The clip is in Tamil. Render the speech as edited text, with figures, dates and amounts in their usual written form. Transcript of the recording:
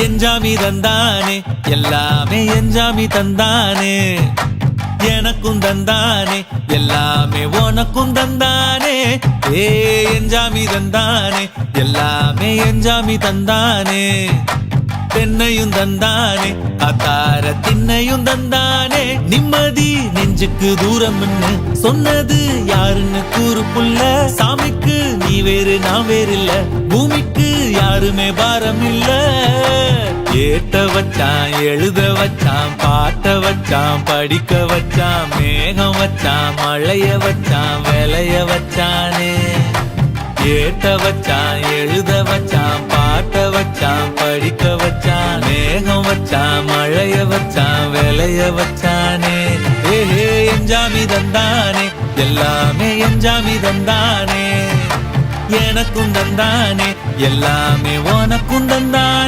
எஞ்சாமி தந்தானே எல்லாமே எஞ்சாமி தந்தானே எனக்கும் தந்தானே எல்லாமே உனக்கும் தந்தானே ஏ எஞ்சாமி தந்தானே எல்லாமே எஞ்சாமி தந்தானே தென்னையும் தந்தானே அத்தார திண்ணையும் தந்தானே நிம்மதி நெஞ்சுக்கு தூரம்னு சொன்னது யாருன்னு கூறு புள்ள சாமிக்கு நீ வேறு நான் வேறு இல்ல பூமிக்கு யாருமே பாரம் இல்ல ஏத்த வச்சான் எழுத வச்சான் பாட்ட வச்சான் படிக்க வச்சான் மேகம் வச்சான் மழைய வச்சான் விளைய வச்சானே ஏத்த வச்சான் எழுத வச்சான் பாட்ட வச்சான் படிக்க வச்சான் மேகம் வச்சான் மழைய வச்சான் விளைய வச்சானே ஏஹே எஞ்சாமி தந்தானே எல்லாமே எஞ்சாமி தந்தானே எனக்கும் தந்தானே எல்லாமே உனக்கும் தந்தானே